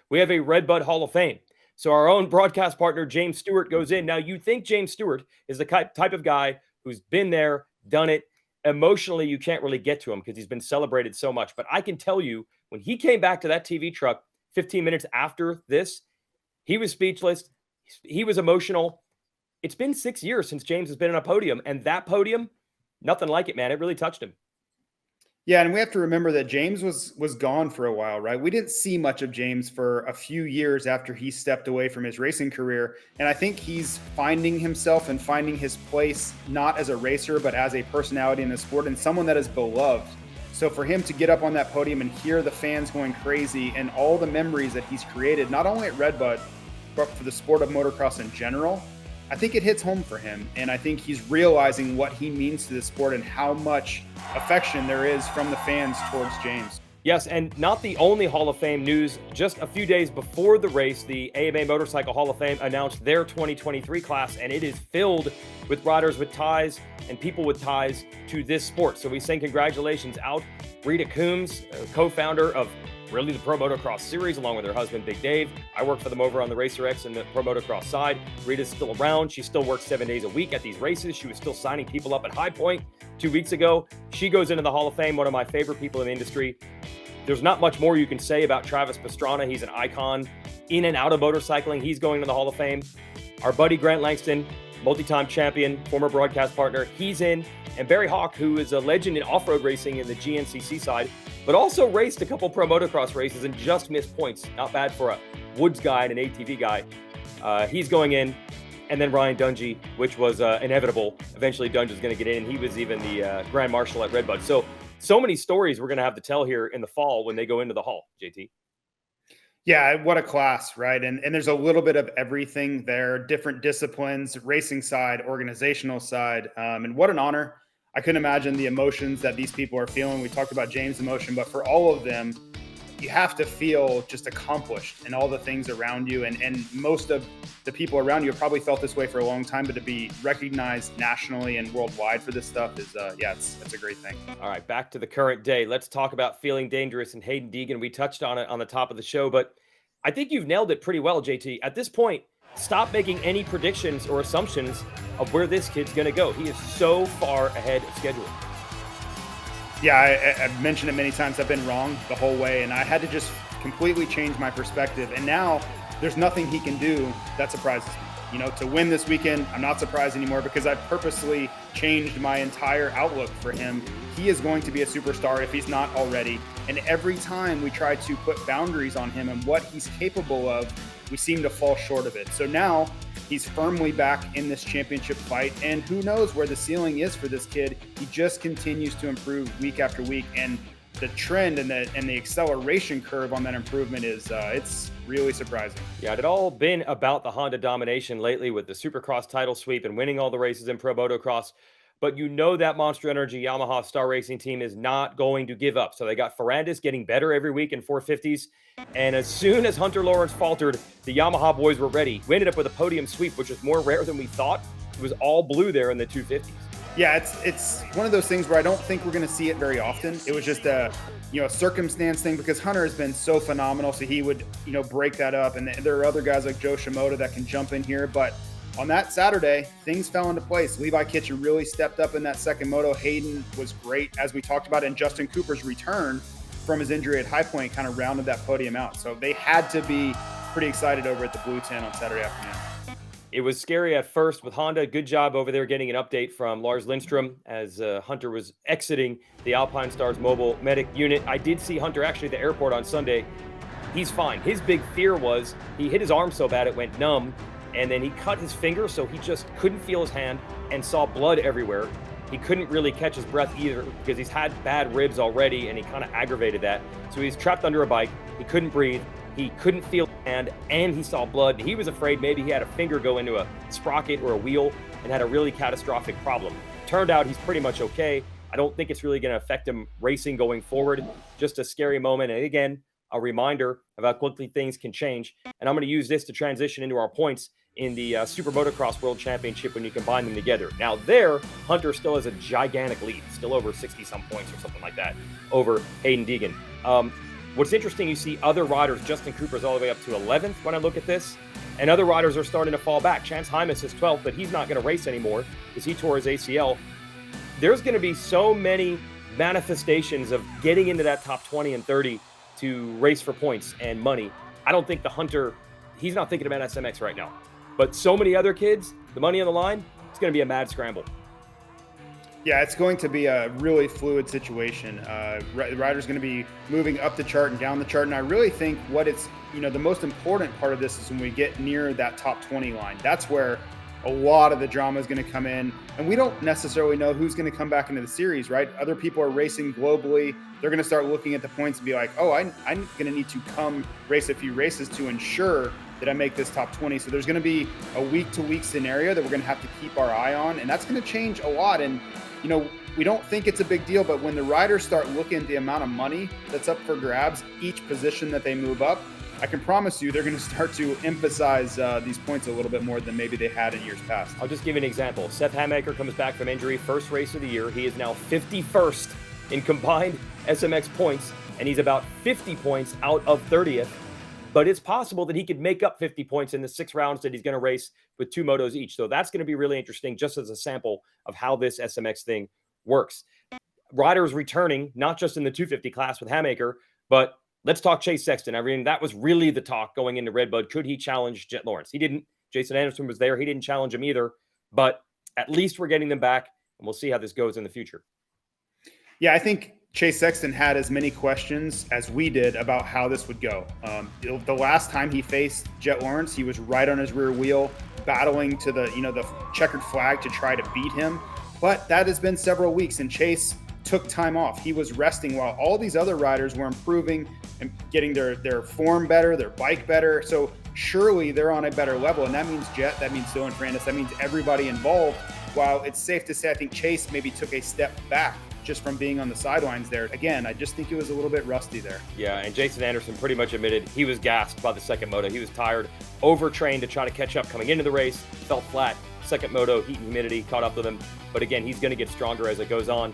we have a RedBud Hall of Fame. So our own broadcast partner, James Stewart, goes in. Now, you'd think James Stewart is the type of guy who's been there, done it. Emotionally, you can't really get to him because he's been celebrated so much. But I can tell you, when he came back to that TV truck 15 minutes after this, he was speechless. He was emotional. It's been 6 years since James has been on a podium, and that podium, nothing like it, man. It really touched him. Yeah, and we have to remember that James was gone for a while, right? We didn't see much of James for a few years after he stepped away from his racing career. And I think he's finding himself and finding his place, not as a racer, but as a personality in the sport and someone that is beloved. So for him to get up on that podium and hear the fans going crazy and all the memories that he's created, not only at RedBud, but for the sport of motocross in general, I think it hits home for him. And I think he's realizing what he means to the sport and how much affection there is from the fans towards James. Yes, and not the only Hall of Fame news. Just a few days before the race, the AMA Motorcycle Hall of Fame announced their 2023 class, and it is filled with riders with ties and people with ties to this sport. So we send congratulations out. Rita Coombs, co-founder of really the Pro Motocross series, along with her husband, Big Dave. I work for them over on the Racer X and the Pro Motocross side. Rita's still around. She still works 7 days a week at these races. She was still signing people up at High Point 2 weeks ago. She goes into the Hall of Fame, one of my favorite people in the industry. There's not much more you can say about Travis Pastrana. He's an icon in and out of motorcycling. He's going to the Hall of Fame. Our buddy Grant Langston, multi-time champion, former broadcast partner, he's in. And Barry Hawk, who is a legend in off-road racing in the GNCC side, but also raced a couple pro motocross races and just missed points. Not bad for a Woods guy and an ATV guy. He's going in. And then Ryan Dungey, which was inevitable. Eventually, Dungey was going to get in. He was even the Grand Marshal at RedBud. So many stories we're going to have to tell here in the fall when they go into the Hall, JT. Yeah, what a class, right? And there's a little bit of everything there, different disciplines, racing side, organizational side. And what an honor. I couldn't imagine the emotions that these people are feeling. We talked about James' emotion, but for all of them, you have to feel just accomplished in all the things around you. And most of the people around you have probably felt this way for a long time, but to be recognized nationally and worldwide for this stuff is, it's a great thing. All right, back to the current day. Let's talk about Feeling Dangerous and Haiden Deegan. We touched on it on the top of the show, but I think you've nailed it pretty well, JT. At this point, stop making any predictions or assumptions of where this kid's going to go. He is so far ahead of schedule. Yeah, I've mentioned it many times. I've been wrong the whole way, and I had to just completely change my perspective. And now there's nothing he can do that surprises me. You know, to win this weekend, I'm not surprised anymore because I've purposely changed my entire outlook for him. He is going to be a superstar if he's not already. And every time we try to put boundaries on him and what he's capable of, we seem to fall short of it. So now he's firmly back in this championship fight, and who knows where the ceiling is for this kid. He just continues to improve week after week, and the trend and the acceleration curve on that improvement is it's really surprising. Yeah, it had all been about the Honda domination lately with the Supercross title sweep and winning all the races in Pro Motocross. But you know that Monster Energy Yamaha Star Racing team is not going to give up. So they got Ferrandis getting better every week in 450s. And as soon as Hunter Lawrence faltered, the Yamaha boys were ready. We ended up with a podium sweep, which was more rare than we thought. It was all blue there in the 250s. Yeah, it's one of those things where I don't think we're going to see it very often. It was just a circumstance thing because Hunter has been so phenomenal. So he would, break that up. And there are other guys like Joe Shimoda that can jump in here. But on that Saturday, things fell into place. Levi Kitchen really stepped up in that second moto. Haiden was great, as we talked about, and Justin Cooper's return from his injury at High Point kind of rounded that podium out. So they had to be pretty excited over at the Blue Tent on Saturday afternoon. It was scary at first with Honda. Good job over there getting an update from Lars Lindstrom as Hunter was exiting the Alpine Stars mobile medic unit. I did see Hunter actually at the airport on Sunday. He's fine. His big fear was he hit his arm so bad it went numb. And then he cut his finger, so he just couldn't feel his hand and saw blood everywhere. He couldn't really catch his breath either because he's had bad ribs already, and he kind of aggravated that. So he's trapped under a bike. He couldn't breathe. He couldn't feel his hand, and he saw blood. He was afraid maybe he had a finger go into a sprocket or a wheel and had a really catastrophic problem. Turned out he's pretty much okay. I don't think it's really going to affect him racing going forward. Just a scary moment. And again, a reminder of how quickly things can change. And I'm going to use this to transition into our points in the Super Motocross World Championship when you combine them together. Now there, Hunter still has a gigantic lead, still over 60-some points or something like that over Haiden Deegan. What's interesting, you see other riders, Justin Cooper's all the way up to 11th when I look at this, and other riders are starting to fall back. Chance Hymas is 12th, but he's not going to race anymore because he tore his ACL. There's going to be so many manifestations of getting into that top 20 and 30 to race for points and money. I don't think the Hunter, he's not thinking about SMX right now. But so many other kids, the money on the line, it's going to be a mad scramble. Yeah, it's going to be a really fluid situation. The rider's going to be moving up the chart and down the chart. And I really think the most important part of this is when we get near that top 20 line. That's where a lot of the drama is going to come in. And we don't necessarily know who's going to come back into the series, right? Other people are racing globally. They're going to start looking at the points and be like, oh, I'm going to need to come race a few races to ensure that I make this top 20. So there's going to be a week-to-week scenario that we're going to have to keep our eye on. And that's going to change a lot. And we don't think it's a big deal, but when the riders start looking at the amount of money that's up for grabs, each position that they move up, I can promise you they're going to start to emphasize these points a little bit more than maybe they had in years past. I'll just give you an example. Seth Hamaker comes back from injury, first race of the year. He is now 51st in combined SMX points, and he's about 50 points out of 30th. But it's possible that he could make up 50 points in the 6 rounds that he's going to race with 2 motos each. So that's going to be really interesting, just as a sample of how this SMX thing works. Riders returning, not just in the 250 class with Hamaker, but let's talk Chase Sexton. I mean, that was really the talk going into Redbud. Could he challenge Jet Lawrence? He didn't. Jason Anderson was there. He didn't challenge him either. But at least we're getting them back, and we'll see how this goes in the future. Yeah, I think Chase Sexton had as many questions as we did about how this would go. The last time he faced Jet Lawrence, he was right on his rear wheel, battling to the checkered flag to try to beat him. But that has been several weeks, and Chase took time off. He was resting while all these other riders were improving and getting their form better, their bike better. So surely they're on a better level, and that means Jet, that means Dylan Ferrandis, that means everybody involved. While it's safe to say I think Chase maybe took a step back just from being on the sidelines there. Again, I just think it was a little bit rusty there. Yeah, and Jason Anderson pretty much admitted he was gassed by the second moto. He was tired, overtrained to try to catch up coming into the race, fell flat. Second moto, heat and humidity caught up with him. But again, he's going to get stronger as it goes on,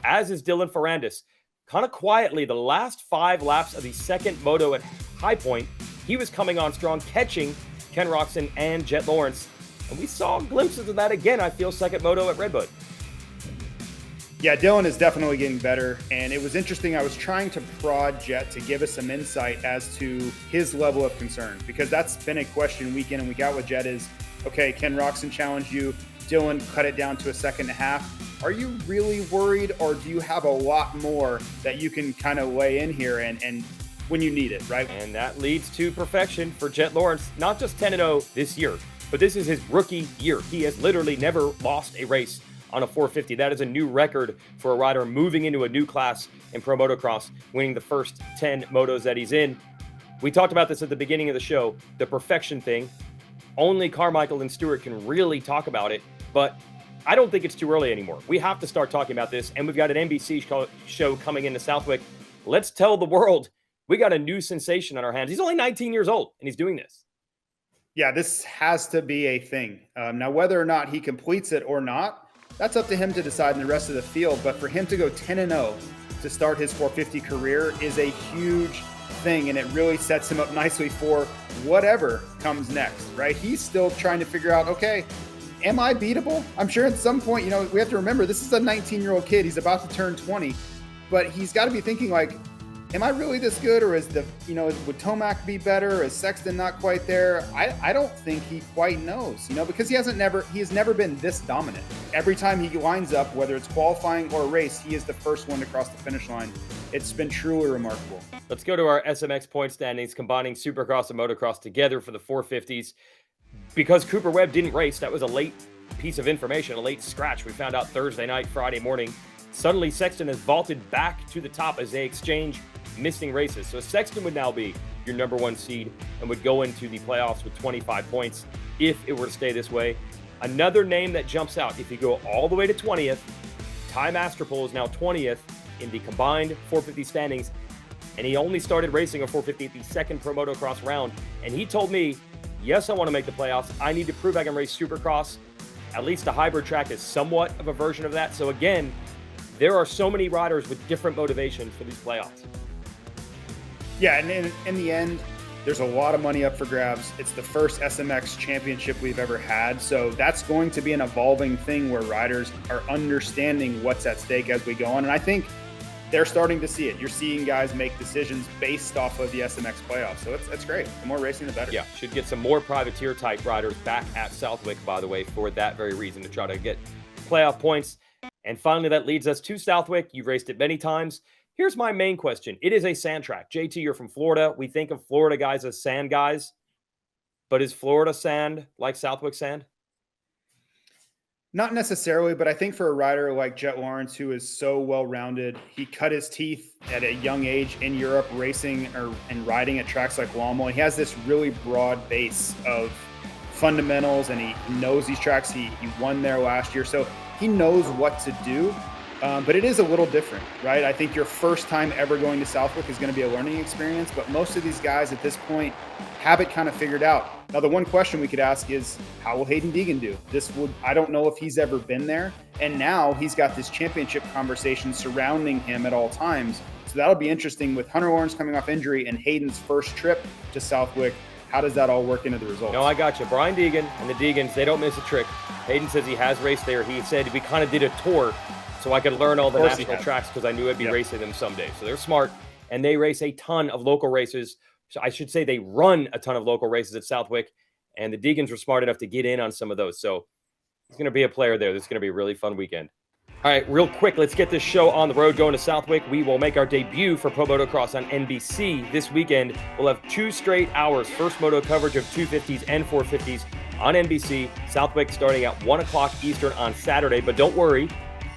as is Dylan Ferrandis. Kind of quietly, the last 5 laps of the second moto at High Point, he was coming on strong, catching Ken Roczen and Jet Lawrence. And we saw glimpses of that again, I feel, second moto at Redbud. Yeah, Dylan is definitely getting better, and it was interesting. I was trying to prod Jet to give us some insight as to his level of concern, because that's been a question week in and week out with Jet is, okay, Ken Roczen challenged you, Dylan cut it down to a second and a half. Are you really worried, or do you have a lot more that you can kind of lay in here and when you need it, right? And that leads to perfection for Jet Lawrence, not just 10-0 this year, but this is his rookie year. He has literally never lost a race on a 450. That is a new record for a rider moving into a new class in pro motocross, winning the first 10 motos that he's in. We talked about this at the beginning of the show, the perfection thing. Only Carmichael and Stewart can really talk about it, but I don't think it's too early anymore. We have to start talking about this, and we've got an NBC show coming into Southwick. Let's tell the world we got a new sensation on our hands. He's only 19 years old, and he's doing this. Yeah, this has to be a thing. Now, whether or not he completes it or not, that's up to him to decide in the rest of the field. But for him to go 10-0 to start his 450 career is a huge thing, and it really sets him up nicely for whatever comes next, right? He's still trying to figure out, okay, am I beatable? I'm sure at some point, we have to remember this is a 19-year-old kid. He's about to turn 20, but he's got to be thinking like, am I really this good? Or would Tomac be better? Is Sexton not quite there? I don't think he quite knows, because he has never been this dominant. Every time he lines up, whether it's qualifying or a race, he is the first one to cross the finish line. It's been truly remarkable. Let's go to our SMX point standings, combining Supercross and Motocross together for the 450s. Because Cooper Webb didn't race, that was a late piece of information, a late scratch. We found out Thursday night, Friday morning. Suddenly, Sexton has vaulted back to the top as they exchange missing races. So Sexton would now be your number 1 seed and would go into the playoffs with 25 points if it were to stay this way. Another name that jumps out, if you go all the way to 20th, Ty Masterpool is now 20th in the combined 450 standings, and he only started racing a 450 at the second Pro Motocross round, and he told me, yes, I want to make the playoffs. I need to prove I can race Supercross. At least a hybrid track is somewhat of a version of that. So again, there are so many riders with different motivations for these playoffs. Yeah, and in the end, there's a lot of money up for grabs. It's the first SMX championship we've ever had. So that's going to be an evolving thing where riders are understanding what's at stake as we go on. And I think they're starting to see it. You're seeing guys make decisions based off of the SMX playoffs. So it's great. The more racing, the better. Yeah, should get some more privateer type riders back at Southwick, by the way, for that very reason, to try to get playoff points. And finally, that leads us to Southwick. You've raced it many times. Here's my main question. It is a sand track. JT, you're from Florida. We think of Florida guys as sand guys, but is Florida sand like Southwick sand? Not necessarily, but I think for a rider like Jet Lawrence, who is so well-rounded, he cut his teeth at a young age in Europe racing and riding at tracks like Lommel. He has this really broad base of fundamentals, and he knows these tracks. He won there last year, so he knows what to do. But it is a little different, right? I think your first time ever going to Southwick is going to be a learning experience, but most of these guys at this point have it kind of figured out. Now, the one question we could ask is, how will Haiden Deegan do? I don't know if he's ever been there, and now he's got this championship conversation surrounding him at all times. So that'll be interesting with Hunter Lawrence coming off injury and Hayden's first trip to Southwick. How does that all work into the results? No, I got you. Brian Deegan and the Deegans, they don't miss a trick. Hayden says he has raced there. He said we kind of did a tour so I could learn all the national tracks because I knew I'd be racing them someday. So they're smart, and they race a ton of local races. So I should say they run a ton of local races at Southwick, and the Deegans were smart enough to get in on some of those. So he's going to be a player there. This is going to be a really fun weekend. All right, real quick, let's get this show on the road going to Southwick. We will make our debut for Pro Motocross on NBC this weekend. We'll have 2 straight hours, first moto coverage of 250s and 450s on NBC. Southwick starting at 1 o'clock Eastern on Saturday. But don't worry,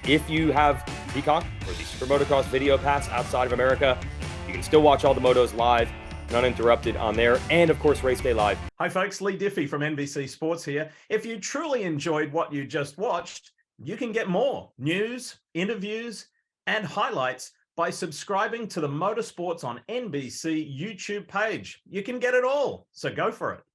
if you have Peacock or the SuperMotocross video pass outside of America, you can still watch all the motos live and uninterrupted on there. And, of course, Race Day Live. Hi, folks. Lee Diffie from NBC Sports here. If you truly enjoyed what you just watched, you can get more news, interviews, and highlights by subscribing to the Motorsports on NBC YouTube page. You can get it all, so go for it.